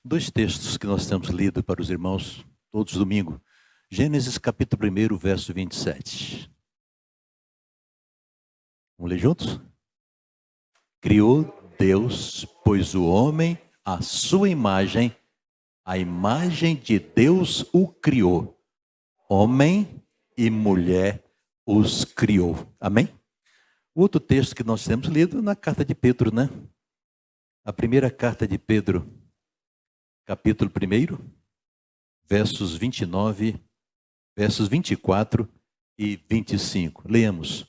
Dois textos que nós temos lido para os irmãos todos domingo. Gênesis capítulo 1, verso 27. Vamos ler juntos? Criou Deus, pois o homem, à sua imagem, a imagem de Deus o criou. Homem e mulher os criou. Amém? O outro texto que nós temos lido na carta de Pedro, né? A primeira carta de Pedro, capítulo 1, versos 29, versos 24 e 25. Leamos.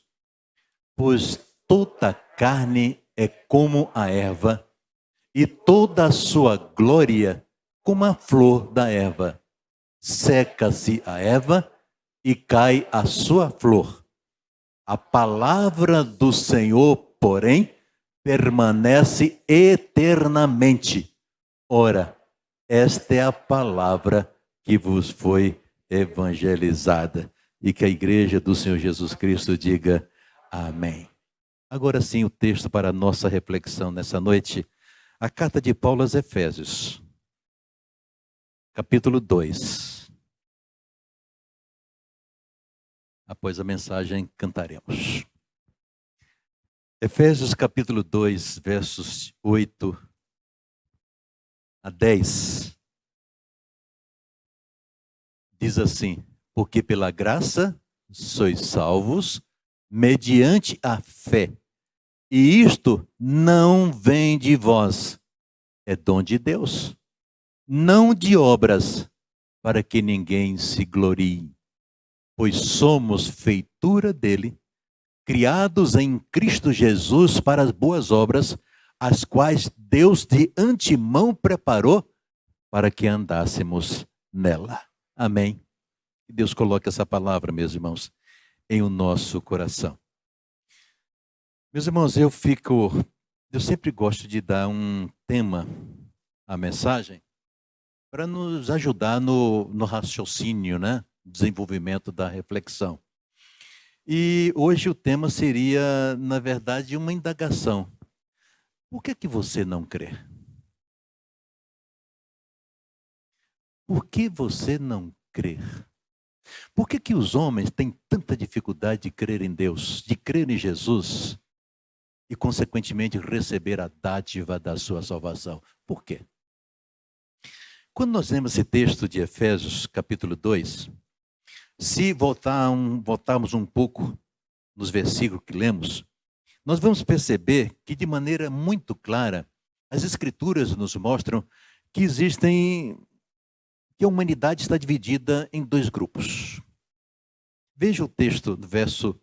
Pois toda carne é como a erva, e toda a sua glória como a flor da erva. Seca-se a erva e cai a sua flor. A palavra do Senhor, porém, permanece eternamente. Ora, esta é a palavra que vos foi evangelizada. E que a igreja do Senhor Jesus Cristo diga amém. Agora sim, o texto para a nossa reflexão nessa noite. A carta de Paulo aos Efésios, capítulo 2. Após a mensagem, cantaremos. Efésios capítulo 2, versos 8 a 10. Diz assim: porque pela graça sois salvos, mediante a fé. E isto não vem de vós, é dom de Deus, não de obras, para que ninguém se glorie. Pois somos feitura dele, criados em Cristo Jesus para as boas obras, as quais Deus de antemão preparou para que andássemos nela. Amém. Que Deus coloque essa palavra, meus irmãos, em o nosso coração. Meus irmãos, eu sempre gosto de dar um tema à mensagem para nos ajudar no raciocínio, né? Desenvolvimento da reflexão. E hoje o tema seria, na verdade, uma indagação. Por que você não crê? Por que você não crê? Por que os homens têm tanta dificuldade de crer em Deus, de crer em Jesus e, consequentemente, receber a dádiva da sua salvação? Por quê? Quando nós lemos esse texto de Efésios, capítulo 2, se voltarmos um pouco nos versículos que lemos, nós vamos perceber que, de maneira muito clara, as Escrituras nos mostram que que a humanidade está dividida em dois grupos. Veja o texto do verso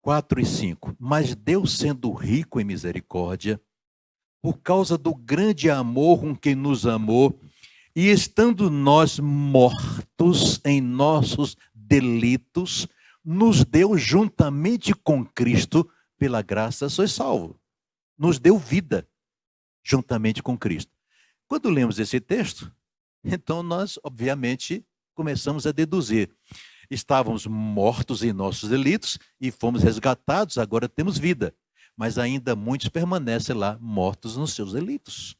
4 e 5. Mas Deus, sendo rico em misericórdia, por causa do grande amor com que nos amou, e estando nós mortos em nossos delitos, nos deu juntamente com Cristo, pela graça sois salvos. Nos deu vida juntamente com Cristo. Quando lemos esse texto, então nós, obviamente, começamos a deduzir. Estávamos mortos em nossos delitos e fomos resgatados, agora temos vida. Mas ainda muitos permanecem lá, mortos nos seus delitos.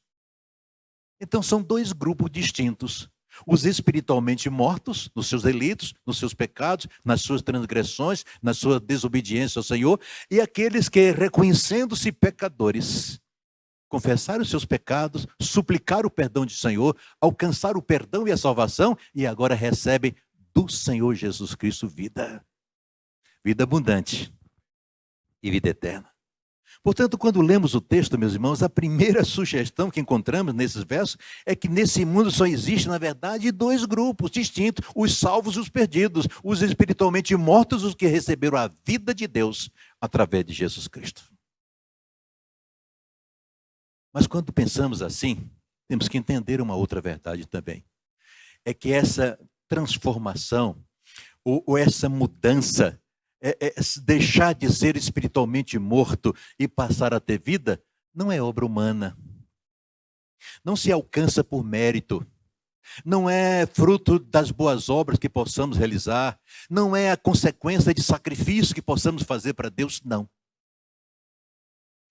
Então são dois grupos distintos. Os espiritualmente mortos, nos seus delitos, nos seus pecados, nas suas transgressões, na sua desobediência ao Senhor, e aqueles que, reconhecendo-se pecadores, confessaram os seus pecados, suplicaram o perdão do Senhor, alcançaram o perdão e a salvação, e agora recebem do Senhor Jesus Cristo vida. Vida abundante e vida eterna. Portanto, quando lemos o texto, meus irmãos, a primeira sugestão que encontramos nesses versos é que nesse mundo só existe, na verdade, dois grupos distintos, os salvos e os perdidos, os espiritualmente mortos, os que receberam a vida de Deus através de Jesus Cristo. Mas quando pensamos assim, temos que entender uma outra verdade também. É que essa transformação, ou essa mudança, deixar de ser espiritualmente morto e passar a ter vida, não é obra humana. Não se alcança por mérito. Não é fruto das boas obras que possamos realizar. Não é a consequência de sacrifício que possamos fazer para Deus, não.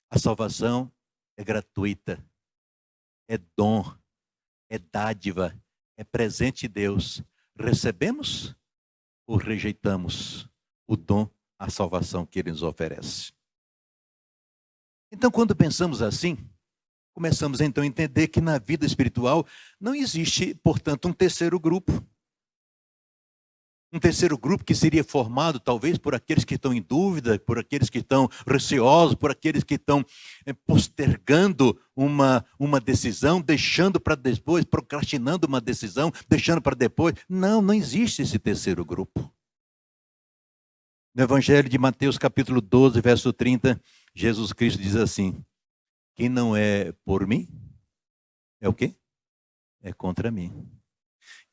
A salvação é gratuita. É dom. é dádiva, é presente de Deus. Recebemos ou rejeitamos o dom, a salvação que Ele nos oferece? Então, quando pensamos assim, começamos então a entender que na vida espiritual não existe, portanto, um terceiro grupo. Um terceiro grupo que seria formado talvez por aqueles que estão em dúvida, por aqueles que estão receosos, por aqueles que estão postergando uma decisão, deixando para depois, procrastinando uma decisão, deixando para depois. Não, não existe esse terceiro grupo. No Evangelho de Mateus, capítulo 12, verso 30, Jesus Cristo diz assim: quem não é por mim, é o quê? É contra mim.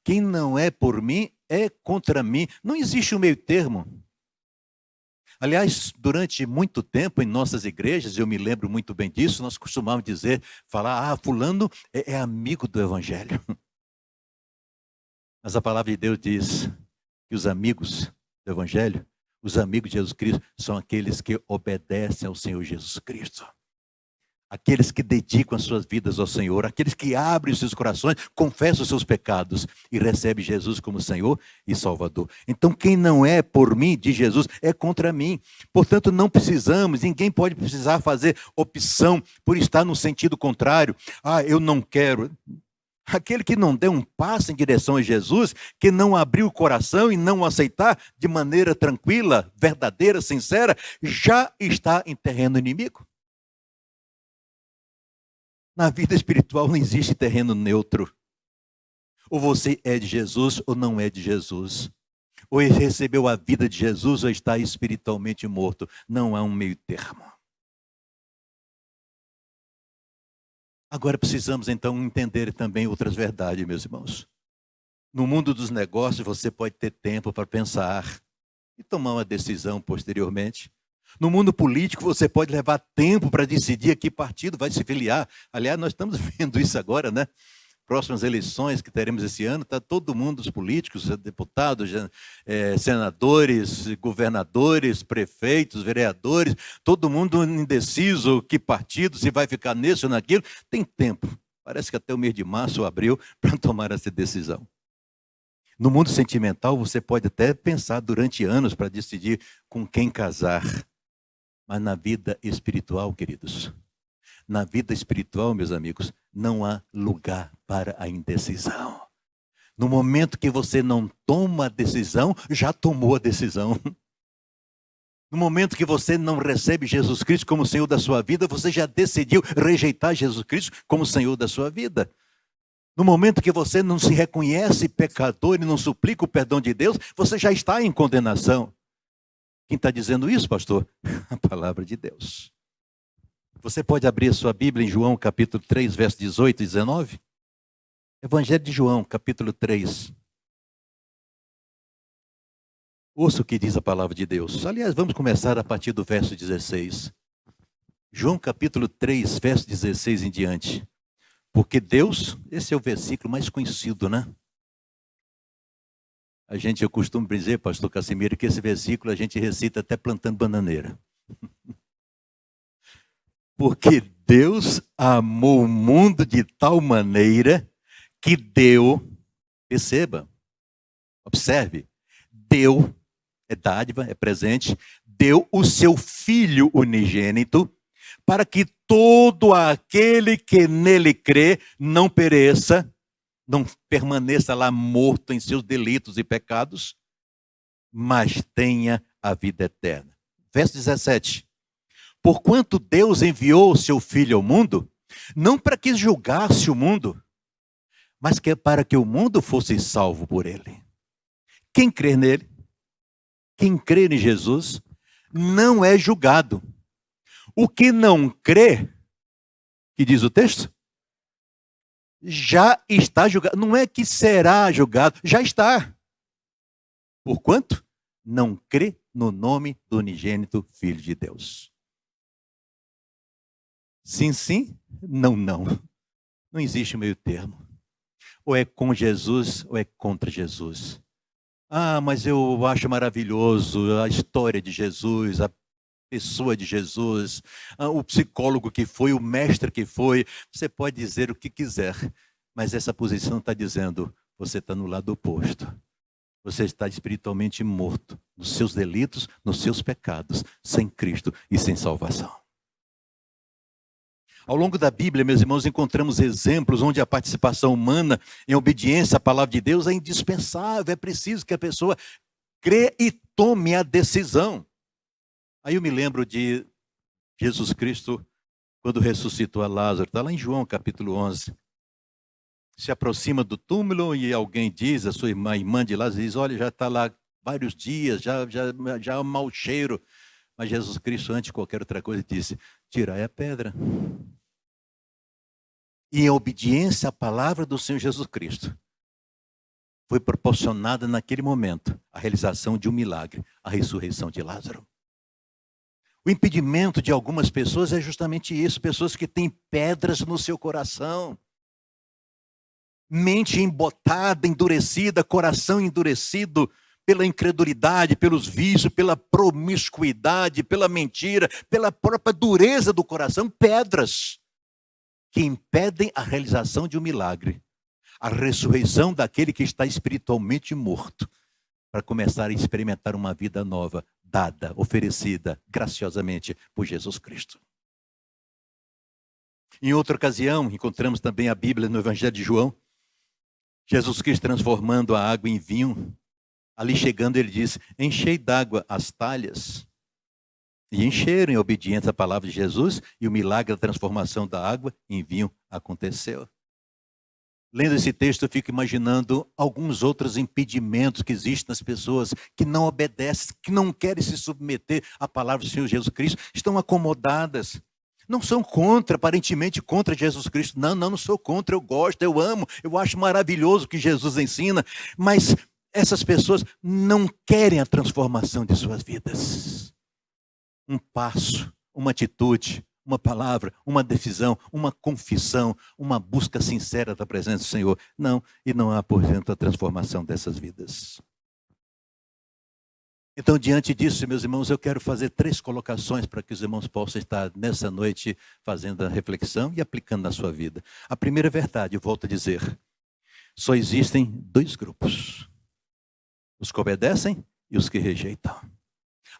Quem não é por mim, é contra mim. Não existe um meio termo. Aliás, durante muito tempo em nossas igrejas, eu me lembro muito bem disso, nós costumávamos falar, fulano é amigo do Evangelho. Mas a palavra de Deus diz que os amigos do Evangelho, os amigos de Jesus Cristo, são aqueles que obedecem ao Senhor Jesus Cristo. Aqueles que dedicam as suas vidas ao Senhor, aqueles que abrem os seus corações, confessam os seus pecados e recebem Jesus como Senhor e Salvador. Então, quem não é por mim, diz Jesus, é contra mim. Portanto, não precisamos, ninguém pode precisar fazer opção por estar no sentido contrário. Eu não quero. Aquele que não der um passo em direção a Jesus, que não abrir o coração e não aceitar de maneira tranquila, verdadeira, sincera, já está em terreno inimigo. Na vida espiritual não existe terreno neutro. Ou você é de Jesus ou não é de Jesus. Ou recebeu a vida de Jesus ou está espiritualmente morto. Não há um meio termo. Agora precisamos então entender também outras verdades, meus irmãos. No mundo dos negócios você pode ter tempo para pensar e tomar uma decisão posteriormente. No mundo político, você pode levar tempo para decidir a que partido vai se filiar. Aliás, nós estamos vendo isso agora, né? Próximas eleições que teremos esse ano, está todo mundo, os políticos, deputados, senadores, governadores, prefeitos, vereadores, todo mundo indeciso que partido, se vai ficar nesse ou naquilo. Tem tempo. Parece que até o mês de março ou abril para tomar essa decisão. No mundo sentimental, você pode até pensar durante anos para decidir com quem casar. Mas na vida espiritual, queridos, na vida espiritual, meus amigos, não há lugar para a indecisão. No momento que você não toma a decisão, já tomou a decisão. No momento que você não recebe Jesus Cristo como Senhor da sua vida, você já decidiu rejeitar Jesus Cristo como Senhor da sua vida. No momento que você não se reconhece pecador e não suplica o perdão de Deus, você já está em condenação. Quem está dizendo isso, pastor? A palavra de Deus. Você pode abrir a sua Bíblia em João, capítulo 3, verso 18 e 19? Evangelho de João, capítulo 3. Ouça o que diz a palavra de Deus. Aliás, vamos começar a partir do verso 16. João, capítulo 3, verso 16 em diante. Porque Deus, esse é o versículo mais conhecido, né? Eu costumo dizer, pastor Casimiro, que esse versículo a gente recita até plantando bananeira. Porque Deus amou o mundo de tal maneira que deu, perceba, observe, deu, é dádiva, é presente, deu o seu Filho unigênito, para que todo aquele que nele crê não pereça, não permaneça lá morto em seus delitos e pecados, mas tenha a vida eterna. Verso 17. Porquanto Deus enviou o seu Filho ao mundo, não para que julgasse o mundo, mas que para que o mundo fosse salvo por ele. Quem crê nele, quem crê em Jesus, não é julgado. O que não crê, que diz o texto, já está julgado. Não é que será julgado, já está. Porquanto não crê no nome do unigênito Filho de Deus. Sim, sim, não, não. Não existe meio termo. Ou é com Jesus ou é contra Jesus. Mas eu acho maravilhoso a história de Jesus, a pessoa de Jesus, o psicólogo que foi, o mestre que foi. Você pode dizer o que quiser, Mas essa posição está dizendo, você está no lado oposto. Você está espiritualmente morto nos seus delitos, nos seus pecados, sem Cristo e sem salvação. Ao longo da Bíblia, meus irmãos, encontramos exemplos onde a participação humana em obediência à palavra de Deus é indispensável. É preciso que a pessoa crê e tome a decisão. Aí eu me lembro de Jesus Cristo, quando ressuscitou a Lázaro. Está lá em João, capítulo 11. Se aproxima do túmulo e alguém diz, a sua irmã, a irmã de Lázaro, diz, olha, já está lá vários dias, já há um mau cheiro. Mas Jesus Cristo, antes de qualquer outra coisa, disse, tirai a pedra. E em obediência à palavra do Senhor Jesus Cristo, foi proporcionada naquele momento a realização de um milagre, a ressurreição de Lázaro. O impedimento de algumas pessoas é justamente isso, pessoas que têm pedras no seu coração. Mente embotada, endurecida, coração endurecido pela incredulidade, pelos vícios, pela promiscuidade, pela mentira, pela própria dureza do coração, pedras que impedem a realização de um milagre, a ressurreição daquele que está espiritualmente morto, para começar a experimentar uma vida nova, dada, oferecida graciosamente por Jesus Cristo. Em outra ocasião, encontramos também a Bíblia no Evangelho de João, Jesus Cristo transformando a água em vinho. Ali chegando ele diz, enchei d'água as talhas. E encheram em obediência à palavra de Jesus, e o milagre da transformação da água em vinho aconteceu. Lendo esse texto, eu fico imaginando alguns outros impedimentos que existem nas pessoas que não obedecem, que não querem se submeter à palavra do Senhor Jesus Cristo, estão acomodadas. Não são contra, aparentemente contra Jesus Cristo. Não sou contra, eu gosto, eu amo, eu acho maravilhoso o que Jesus ensina, mas essas pessoas não querem a transformação de suas vidas. Um passo, uma atitude, uma palavra, uma decisão, uma confissão, uma busca sincera da presença do Senhor. Não, e não há, portanto, a transformação dessas vidas. Então, diante disso, meus irmãos, eu quero fazer 3 colocações para que os irmãos possam estar nessa noite fazendo a reflexão e aplicando na sua vida. A primeira verdade, eu volto a dizer, só existem 2 grupos. Os que obedecem e os que rejeitam.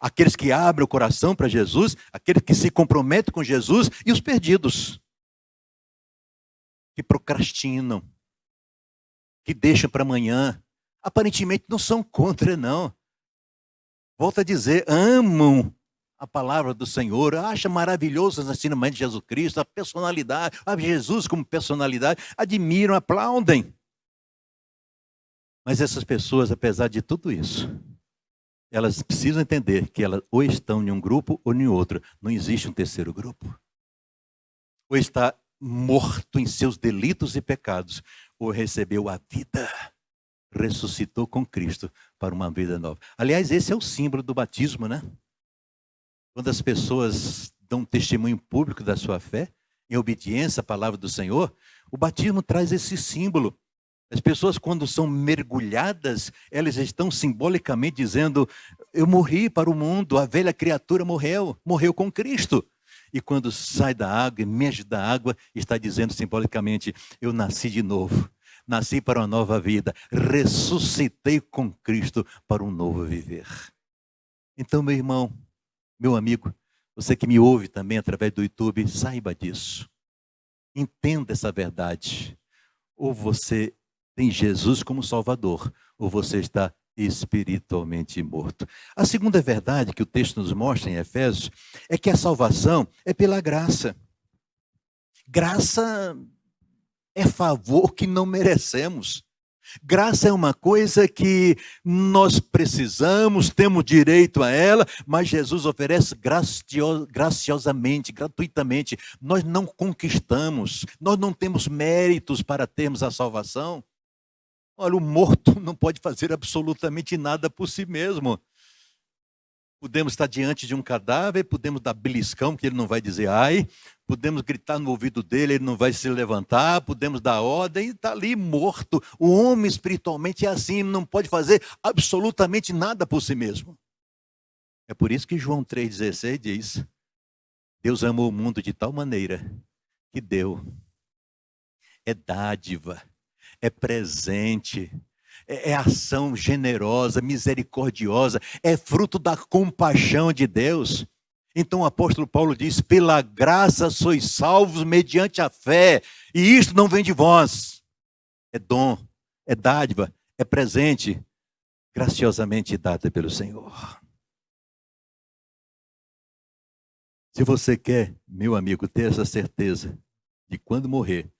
Aqueles que abrem o coração para Jesus, aqueles que se comprometem com Jesus e os perdidos. Que procrastinam, que deixam para amanhã. Aparentemente não são contra, não. Volto a dizer, amam a palavra do Senhor, acham maravilhoso os ensinamentos de Jesus Cristo, a personalidade, a Jesus como personalidade, admiram, aplaudem. Mas essas pessoas, apesar de tudo isso, elas precisam entender que elas ou estão em um grupo ou em outro. Não existe um terceiro grupo. Ou está morto em seus delitos e pecados, ou recebeu a vida, ressuscitou com Cristo para uma vida nova. Aliás, esse é o símbolo do batismo, né? Quando as pessoas dão um testemunho público da sua fé, em obediência à palavra do Senhor, o batismo traz esse símbolo. As pessoas, quando são mergulhadas, elas estão simbolicamente dizendo, eu morri para o mundo, a velha criatura morreu com Cristo. E quando sai da água, emerge da água, está dizendo simbolicamente, eu nasci de novo, nasci para uma nova vida, ressuscitei com Cristo para um novo viver. Então, meu irmão, meu amigo, você que me ouve também através do YouTube, saiba disso. Entenda essa verdade. Ou você tem Jesus como Salvador, ou você está espiritualmente morto. A segunda verdade que o texto nos mostra em Efésios é que a salvação é pela graça. Graça é favor que não merecemos. Graça é uma coisa que nós precisamos, temos direito a ela, mas Jesus oferece graciosamente, gratuitamente. Nós não conquistamos, nós não temos méritos para termos a salvação. Olha, o morto não pode fazer absolutamente nada por si mesmo. Podemos estar diante de um cadáver, podemos dar beliscão, que ele não vai dizer ai, podemos gritar no ouvido dele, ele não vai se levantar, podemos dar ordem, e está ali morto. O homem espiritualmente é assim, não pode fazer absolutamente nada por si mesmo. É por isso que João 3,16 diz, Deus amou o mundo de tal maneira que deu. é dádiva, é presente, é ação generosa, misericordiosa, é fruto da compaixão de Deus. Então o apóstolo Paulo diz: pela graça sois salvos mediante a fé, e isto não vem de vós. É dom, é dádiva, é presente, graciosamente dada pelo Senhor. Se você quer, meu amigo, ter essa certeza de quando morrer,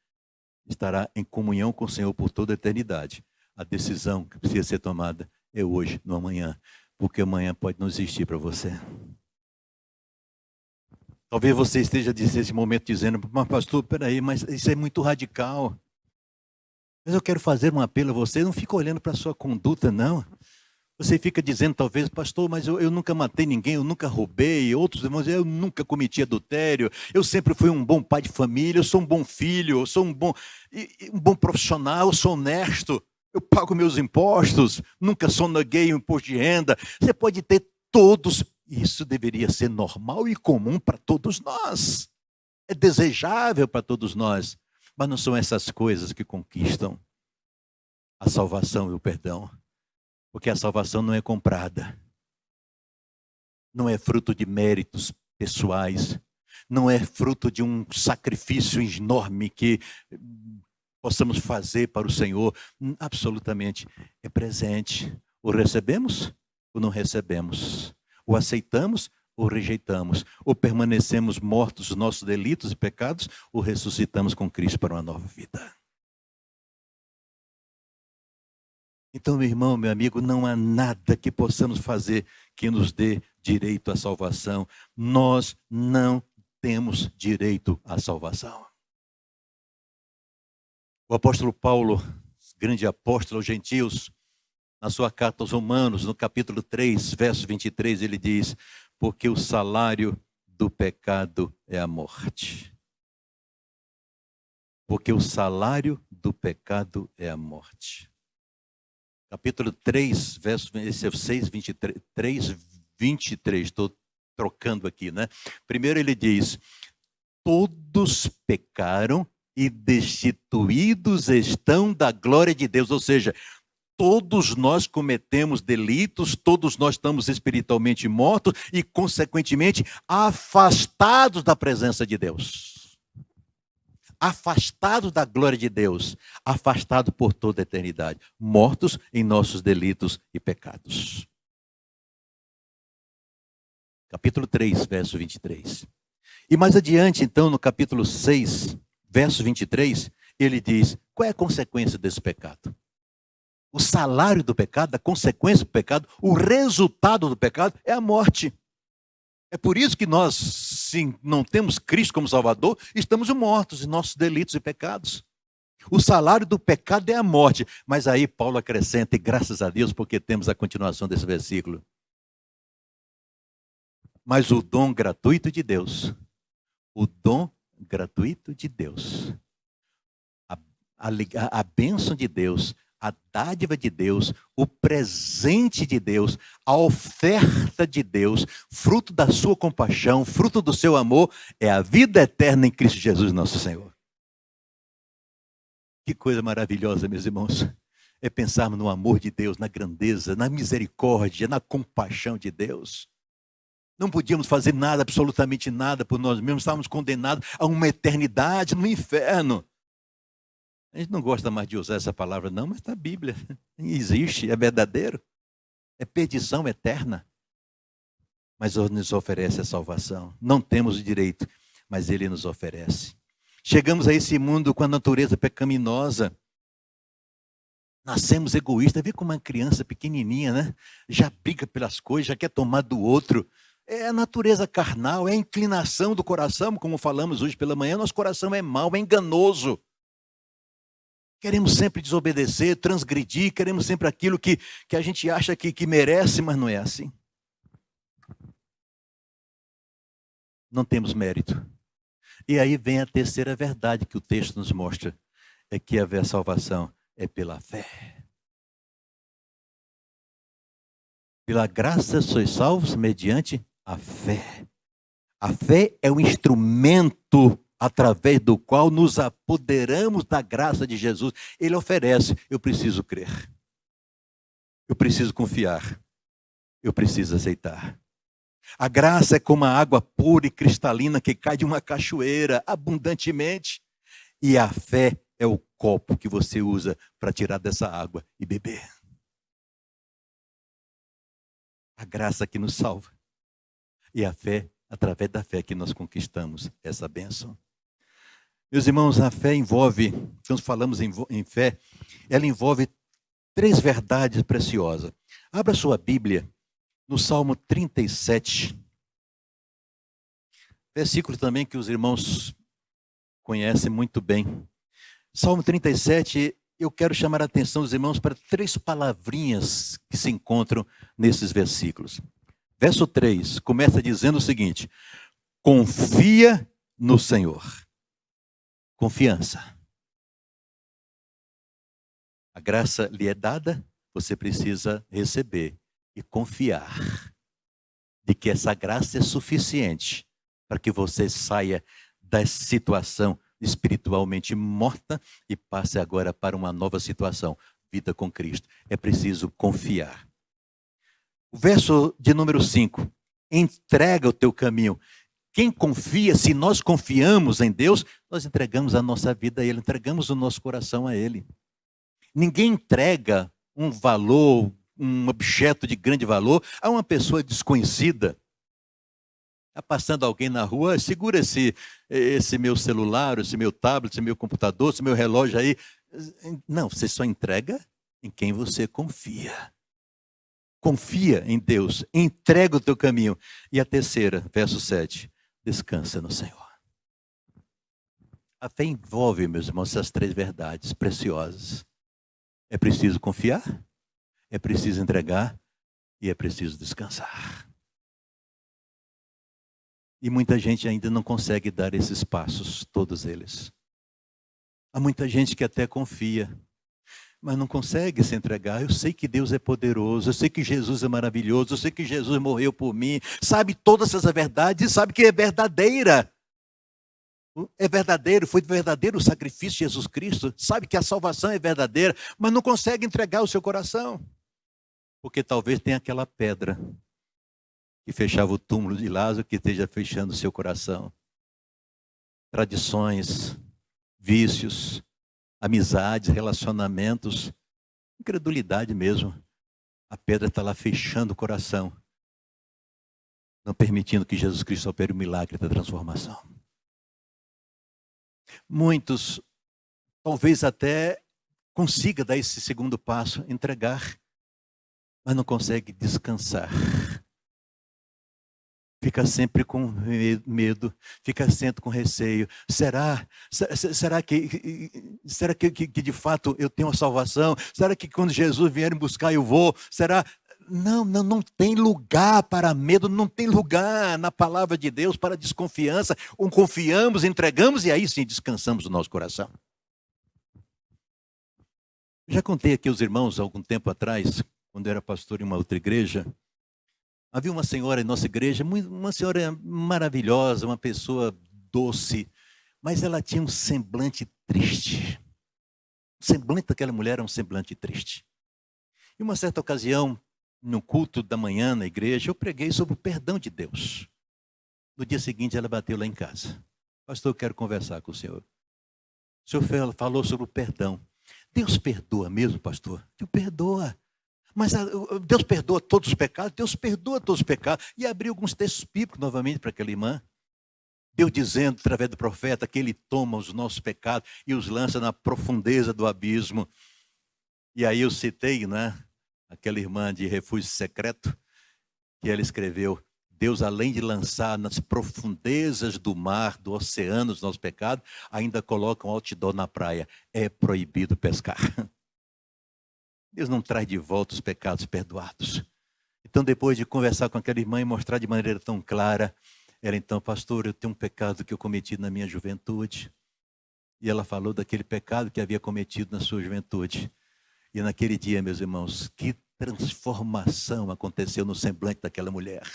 estará em comunhão com o Senhor por toda a eternidade, a decisão que precisa ser tomada é hoje, no amanhã, porque amanhã pode não existir para você. Talvez você esteja nesse momento dizendo: mas pastor, peraí, mas isso é muito radical. Mas eu quero fazer um apelo a você, não fica olhando para a sua conduta, não. Você fica dizendo, talvez: pastor, mas eu nunca matei ninguém, eu nunca roubei. Outros irmãos: eu nunca cometi adultério, eu sempre fui um bom pai de família, eu sou um bom filho, eu sou um bom profissional, eu sou honesto, eu pago meus impostos, nunca soneguei o imposto de renda. Você pode ter todos, isso deveria ser normal e comum para todos nós. É desejável para todos nós, mas não são essas coisas que conquistam a salvação e o perdão. Porque a salvação não é comprada, não é fruto de méritos pessoais, não é fruto de um sacrifício enorme que possamos fazer para o Senhor. Absolutamente é presente. O recebemos ou não recebemos? O aceitamos ou rejeitamos? Ou permanecemos mortos nos nossos delitos e pecados, ou ressuscitamos com Cristo para uma nova vida? Então, meu irmão, meu amigo, não há nada que possamos fazer que nos dê direito à salvação. Nós não temos direito à salvação. O apóstolo Paulo, grande apóstolo aos gentios, na sua carta aos Romanos, no capítulo 3, verso 23, ele diz: porque o salário do pecado é a morte. Porque o salário do pecado é a morte. Capítulo 3, verso 6, 23, 23, estou trocando aqui, né? Primeiro ele diz: todos pecaram e destituídos estão da glória de Deus. Ou seja, todos nós cometemos delitos, todos nós estamos espiritualmente mortos e, consequentemente, afastados da presença de Deus. Afastados da glória de Deus, afastados por toda a eternidade, mortos em nossos delitos e pecados. Capítulo 3, verso 23. E mais adiante, então, no capítulo 6, verso 23, ele diz: qual é a consequência desse pecado? O salário do pecado, a consequência do pecado, o resultado do pecado é a morte. É por isso que nós, se não temos Cristo como Salvador, estamos mortos em nossos delitos e pecados. O salário do pecado é a morte. Mas aí Paulo acrescenta, e graças a Deus, porque temos a continuação desse versículo: mas o dom gratuito de Deus, o dom gratuito de Deus, a bênção de Deus, a dádiva de Deus, o presente de Deus, a oferta de Deus, fruto da sua compaixão, fruto do seu amor, é a vida eterna em Cristo Jesus, nosso Senhor. Que coisa maravilhosa, meus irmãos, é pensarmos no amor de Deus, na grandeza, na misericórdia, na compaixão de Deus. Não podíamos fazer nada, absolutamente nada por nós mesmos, estávamos condenados a uma eternidade no inferno. A gente não gosta mais de usar essa palavra, não, mas na Bíblia existe, é verdadeiro. É perdição eterna. Mas Ele nos oferece a salvação. Não temos o direito, mas Ele nos oferece. Chegamos a esse mundo com a natureza pecaminosa. Nascemos egoístas. Vê como uma criança pequenininha, né? Já briga pelas coisas, já quer tomar do outro. É a natureza carnal, é a inclinação do coração, como falamos hoje pela manhã. Nosso coração é mau, é enganoso. Queremos sempre desobedecer, transgredir, queremos sempre aquilo que a gente acha que merece, mas não é assim. Não temos mérito. E aí vem a terceira verdade que o texto nos mostra, é que a salvação é pela fé. Pela graça sois salvos mediante a fé. A fé é o instrumento através do qual nos apoderamos da graça de Jesus. Ele oferece, eu preciso crer, eu preciso confiar, eu preciso aceitar. A graça é como a água pura e cristalina que cai de uma cachoeira abundantemente. E a fé é o copo que você usa para tirar dessa água e beber. A graça que nos salva. E a fé, através da fé que nós conquistamos essa bênção. Meus irmãos, a fé envolve, quando falamos em fé, ela envolve 3 verdades preciosas. Abra sua Bíblia no Salmo 37, versículo também que os irmãos conhecem muito bem. Salmo 37, eu quero chamar a atenção dos irmãos para 3 palavrinhas que se encontram nesses versículos. Verso 3 começa dizendo o seguinte: confia no Senhor. Confiança. A graça lhe é dada, você precisa receber e confiar de que essa graça é suficiente para que você saia da situação espiritualmente morta e passe agora para uma nova situação, vida com Cristo. É preciso confiar. O verso de número 5, entrega o teu caminho. Quem confia, se nós confiamos em Deus, nós entregamos a nossa vida a Ele, entregamos o nosso coração a Ele. Ninguém entrega um valor, um objeto de grande valor a uma pessoa desconhecida. Está passando alguém na rua, segura esse meu celular, esse meu tablet, esse meu computador, esse meu relógio aí. Não, você só entrega em quem você confia. Confia em Deus, entrega o teu caminho. E a terceira, verso 7, descansa no Senhor. A fé envolve, meus irmãos, essas 3 verdades preciosas. É preciso confiar, é preciso entregar e é preciso descansar. E muita gente ainda não consegue dar esses passos, todos eles. Há muita gente que até confia, mas não consegue se entregar. Eu sei que Deus é poderoso, eu sei que Jesus é maravilhoso, eu sei que Jesus morreu por mim, sabe todas essas verdades e sabe que é verdadeira. É verdadeiro, foi verdadeiro o sacrifício de Jesus Cristo, sabe que a salvação é verdadeira, mas não consegue entregar o seu coração. Porque talvez tenha aquela pedra que fechava o túmulo de Lázaro, que esteja fechando o seu coração. Tradições, vícios, amizades, relacionamentos, incredulidade mesmo. A pedra está lá fechando o coração, não permitindo que Jesus Cristo opere o milagre da transformação. Muitos, talvez até consiga dar esse segundo passo, entregar, mas não consegue descansar. Fica sempre com medo, fica sempre com receio. Será que de fato eu tenho a salvação? Será que quando Jesus vier me buscar eu vou? Será? Não tem lugar para medo, não tem lugar na palavra de Deus para desconfiança. Confiamos, entregamos e aí sim descansamos o nosso coração. Já contei aqui aos irmãos, há algum tempo atrás, quando eu era pastor em uma outra igreja, havia uma senhora em nossa igreja, uma senhora maravilhosa, uma pessoa doce, mas ela tinha um semblante triste. O semblante daquela mulher era um semblante triste. Em uma certa ocasião, no culto da manhã na igreja, eu preguei sobre o perdão de Deus. No dia seguinte, ela bateu lá em casa. Pastor, eu quero conversar com o senhor. O senhor falou sobre o perdão. Deus perdoa mesmo, pastor? Deus perdoa. Mas Deus perdoa todos os pecados? Deus perdoa todos os pecados. E abriu alguns textos bíblicos novamente para aquela irmã. Deus dizendo, através do profeta, que Ele toma os nossos pecados e os lança na profundeza do abismo. E aí eu citei, né, aquela irmã de Refúgio Secreto, que ela escreveu: Deus, além de lançar nas profundezas do mar, do oceano, os nossos pecados, ainda coloca um outdoor na praia: é proibido pescar. Deus não traz de volta os pecados perdoados. Então, depois de conversar com aquela irmã e mostrar de maneira tão clara, ela então: pastor, eu tenho um pecado que eu cometi na minha juventude. E ela falou daquele pecado que havia cometido na sua juventude. E naquele dia, meus irmãos, que transformação aconteceu no semblante daquela mulher.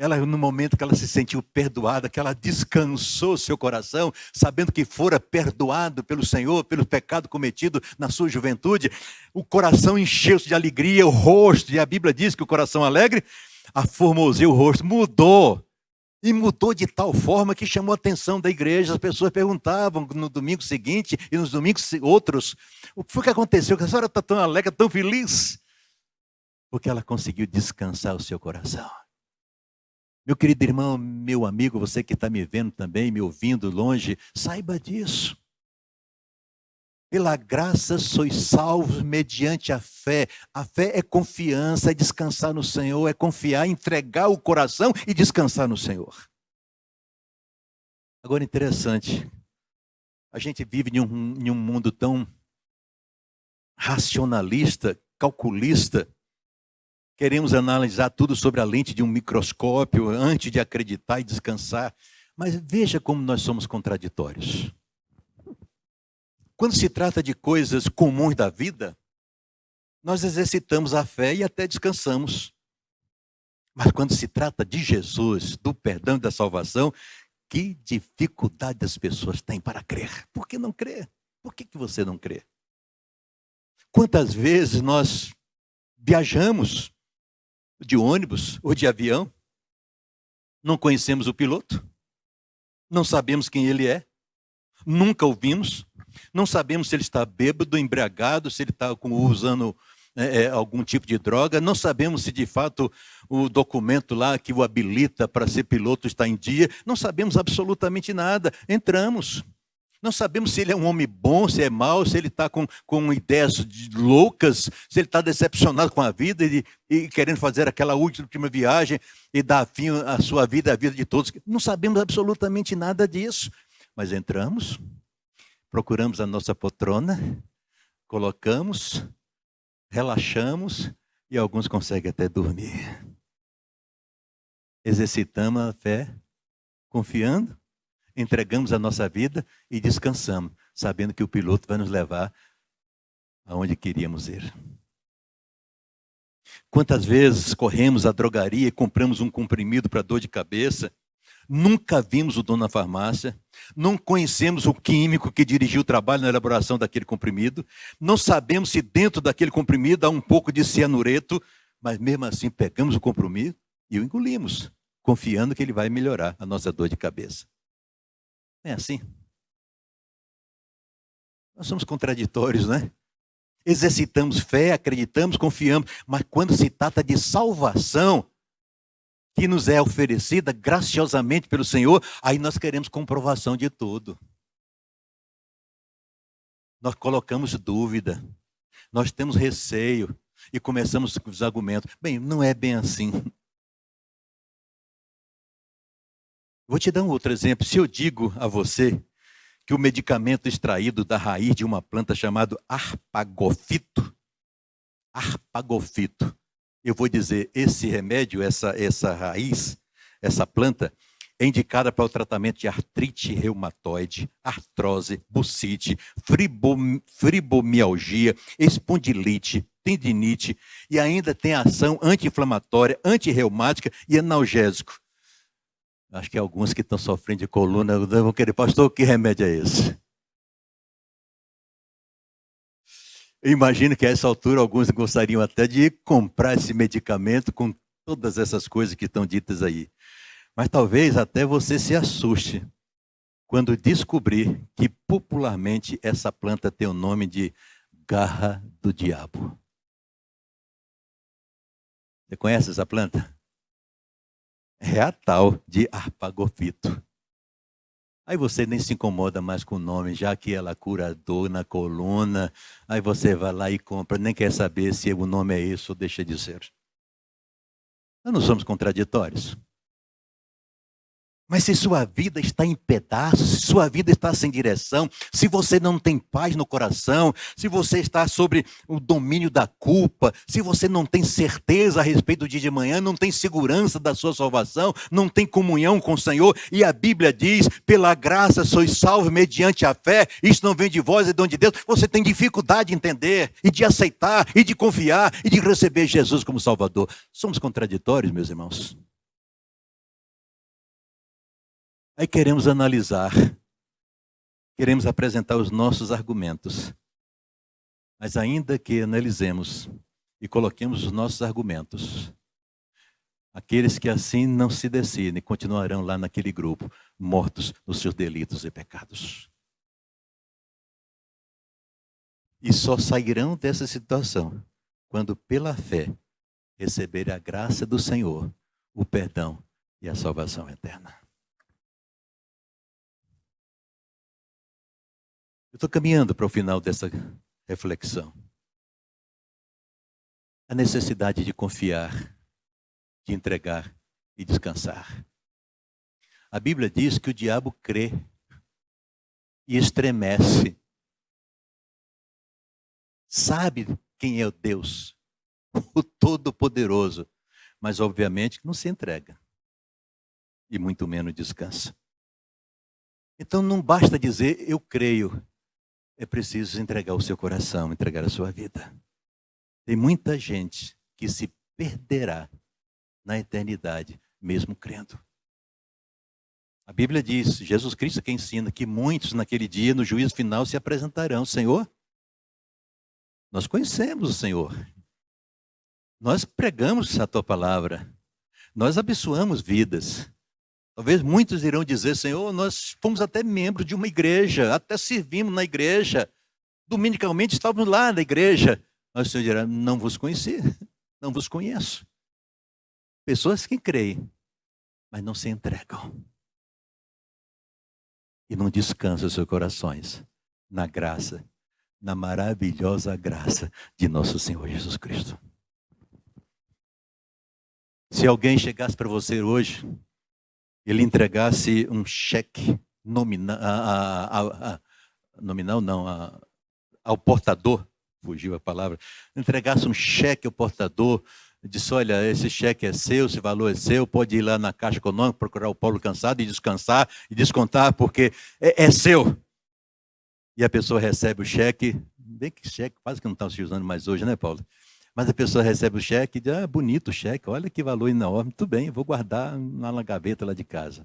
Ela, no momento que ela se sentiu perdoada, que ela descansou seu coração, sabendo que fora perdoado pelo Senhor, pelo pecado cometido na sua juventude, o coração encheu-se de alegria, o rosto, e a Bíblia diz que o coração alegre aformoseou o rosto, mudou. E mudou de tal forma que chamou a atenção da igreja. As pessoas perguntavam no domingo seguinte e nos domingos outros, o que foi que aconteceu? Que a senhora está tão alegre, tão feliz? Porque ela conseguiu descansar o seu coração. Meu querido irmão, meu amigo, você que está me vendo também, me ouvindo longe, saiba disso. Pela graça sois salvos mediante a fé. A fé é confiança, é descansar no Senhor, é confiar, entregar o coração e descansar no Senhor. Agora, interessante, a gente vive em um mundo tão racionalista, calculista. Queremos analisar tudo sobre a lente de um microscópio antes de acreditar e descansar. Mas veja como nós somos contraditórios. Quando se trata de coisas comuns da vida, nós exercitamos a fé e até descansamos. Mas quando se trata de Jesus, do perdão e da salvação, que dificuldade as pessoas têm para crer. Por que não crer? Por que você não crê? Quantas vezes nós viajamos de ônibus ou de avião, não conhecemos o piloto, não sabemos quem ele é, nunca ouvimos, não sabemos se ele está bêbado, embriagado, se ele está usando algum tipo de droga, não sabemos se de fato o documento lá que o habilita para ser piloto está em dia, não sabemos absolutamente nada, entramos. Não sabemos se ele é um homem bom, se é mau, se ele está com ideias loucas, se ele está decepcionado com a vida e querendo fazer aquela última viagem e dar fim à sua vida, à vida de todos. Não sabemos absolutamente nada disso. Mas entramos, procuramos a nossa poltrona, colocamos, relaxamos e alguns conseguem até dormir. Exercitamos a fé, confiando, entregamos a nossa vida e descansamos, sabendo que o piloto vai nos levar aonde queríamos ir. Quantas vezes corremos à drogaria e compramos um comprimido para dor de cabeça, nunca vimos o dono na farmácia, não conhecemos o químico que dirigiu o trabalho na elaboração daquele comprimido, não sabemos se dentro daquele comprimido há um pouco de cianureto, mas mesmo assim pegamos o comprimido e o engolimos, confiando que ele vai melhorar a nossa dor de cabeça. É assim. Nós somos contraditórios, né? Exercitamos fé, acreditamos, confiamos, mas quando se trata de salvação, que nos é oferecida graciosamente pelo Senhor, aí nós queremos comprovação de tudo. Nós colocamos dúvida, nós temos receio e começamos com os argumentos. Bem, não é bem assim. Vou te dar um outro exemplo. Se eu digo a você que o medicamento extraído da raiz de uma planta chamado arpagofito, eu vou dizer, esse remédio, essa raiz, essa planta, é indicada para o tratamento de artrite reumatoide, artrose, bursite, fibromialgia, espondilite, tendinite, e ainda tem ação anti-inflamatória, antirreumática e analgésico. Acho que alguns que estão sofrendo de coluna vão querer, pastor, que remédio é esse? Eu imagino que a essa altura alguns gostariam até de comprar esse medicamento com todas essas coisas que estão ditas aí. Mas talvez até você se assuste quando descobrir que popularmente essa planta tem o nome de garra do diabo. Você conhece essa planta? É a tal de arpagofito. Aí você nem se incomoda mais com o nome, já que ela cura dor na coluna. Aí você vai lá e compra, nem quer saber se o nome é isso ou deixa de ser. Nós não somos contraditórios. Mas se sua vida está em pedaços, se sua vida está sem direção, se você não tem paz no coração, se você está sobre o domínio da culpa, se você não tem certeza a respeito do dia de manhã, não tem segurança da sua salvação, não tem comunhão com o Senhor, e a Bíblia diz, pela graça sois salvos mediante a fé, isso não vem de vós, é dom de Deus, você tem dificuldade de entender, e de aceitar, e de confiar, e de receber Jesus como Salvador. Somos contraditórios, meus irmãos. Aí queremos analisar, queremos apresentar os nossos argumentos. Mas ainda que analisemos e coloquemos os nossos argumentos, aqueles que assim não se decidem continuarão lá naquele grupo, mortos nos seus delitos e pecados. E só sairão dessa situação quando, pela fé, receberem a graça do Senhor, o perdão e a salvação eterna. Eu estou caminhando para o final dessa reflexão. A necessidade de confiar, de entregar e descansar. A Bíblia diz que o diabo crê e estremece. Sabe quem é o Deus, o Todo-Poderoso, mas obviamente não se entrega e muito menos descansa. Então não basta dizer eu creio, é preciso entregar o seu coração, entregar a sua vida. Tem muita gente que se perderá na eternidade, mesmo crendo. A Bíblia diz, Jesus Cristo que ensina que muitos naquele dia, no juízo final, se apresentarão. Senhor, nós conhecemos o Senhor. Nós pregamos a tua palavra. Nós abençoamos vidas. Talvez muitos irão dizer, Senhor, nós fomos até membros de uma igreja, até servimos na igreja. Dominicalmente estávamos lá na igreja. Mas o Senhor dirá, não vos conheci, não vos conheço. Pessoas que creem, mas não se entregam. E não descansam seus corações na graça, na maravilhosa graça de nosso Senhor Jesus Cristo. Se alguém chegasse para você hoje, ele entregasse um cheque ao portador, fugiu a palavra, entregasse um cheque ao portador, disse, olha, esse cheque é seu, esse valor é seu, pode ir lá na Caixa Econômica, procurar o Paulo Cansado e descansar e descontar, porque é seu. E a pessoa recebe o cheque, bem que cheque quase que não está se usando mais hoje, né, Paulo? Mas a pessoa recebe o cheque e diz, bonito o cheque, olha que valor enorme, tudo bem, eu vou guardar lá na gaveta lá de casa.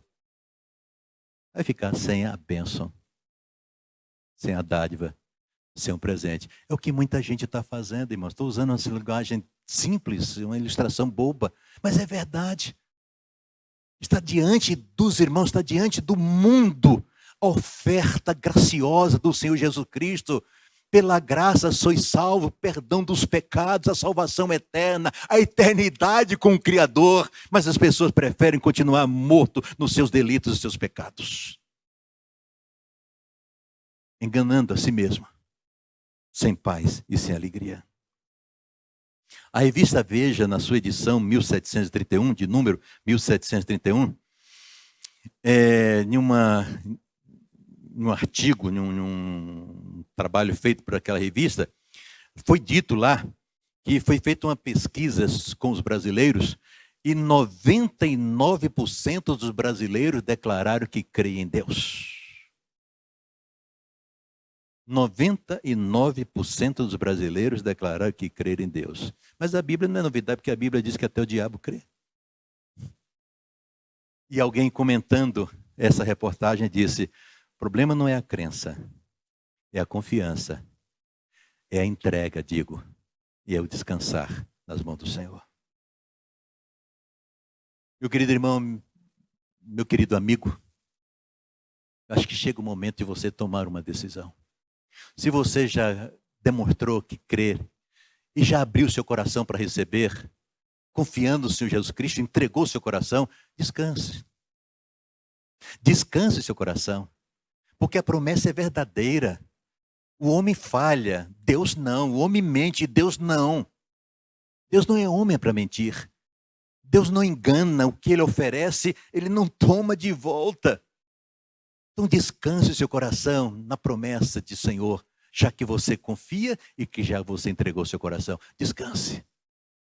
Vai ficar sem a bênção, sem a dádiva, sem um presente. É o que muita gente está fazendo, irmãos. Estou usando uma linguagem simples, uma ilustração boba, mas é verdade. Está diante dos irmãos, está diante do mundo, a oferta graciosa do Senhor Jesus Cristo. Pela graça sois salvos, perdão dos pecados, a salvação eterna, a eternidade com o Criador. Mas as pessoas preferem continuar morto nos seus delitos e seus pecados. Enganando a si mesmo, sem paz e sem alegria. A revista Veja, na sua edição 1731, de número 1731, em um artigo, num trabalho feito por aquela revista, foi dito lá que foi feita uma pesquisa com os brasileiros e 99% dos brasileiros declararam que creem em Deus. 99% dos brasileiros declararam que creem em Deus. Mas a Bíblia não é novidade, porque a Bíblia diz que até o diabo crê. E alguém comentando essa reportagem disse, o problema não é a crença, é a confiança, é a entrega, digo, e é o descansar nas mãos do Senhor. Meu querido irmão, meu querido amigo, acho que chega o momento de você tomar uma decisão. Se você já demonstrou que crê e já abriu seu coração para receber, confiando no Senhor Jesus Cristo, entregou seu coração, descanse. Descanse seu coração, porque a promessa é verdadeira. O homem falha, Deus não. O homem mente, Deus não. Deus não é homem para mentir. Deus não engana, o que Ele oferece, Ele não toma de volta. Então descanse seu coração na promessa de Senhor, já que você confia e que já você entregou seu coração. Descanse.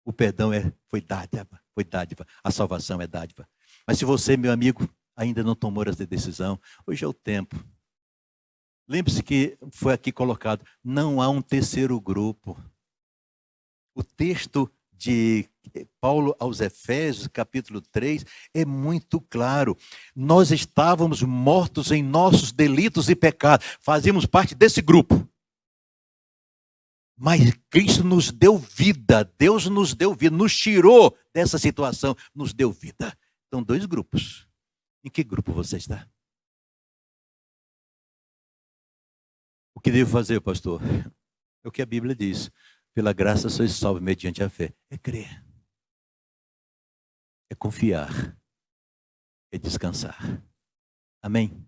O perdão foi dádiva. A salvação é dádiva. Mas se você, meu amigo, ainda não tomou essa decisão, hoje é o tempo. Lembre-se que foi aqui colocado, não há um terceiro grupo. O texto Paulo aos Efésios, capítulo 3, é muito claro. Nós estávamos mortos em nossos delitos e pecados. Fazíamos parte desse grupo. Mas Cristo nos deu vida. Deus nos deu vida. Nos tirou dessa situação. Nos deu vida. São dois grupos. Em que grupo você está? O que devo fazer, pastor? É o que a Bíblia diz. Pela graça sois salvos mediante a fé. É crer. É confiar. É descansar. Amém?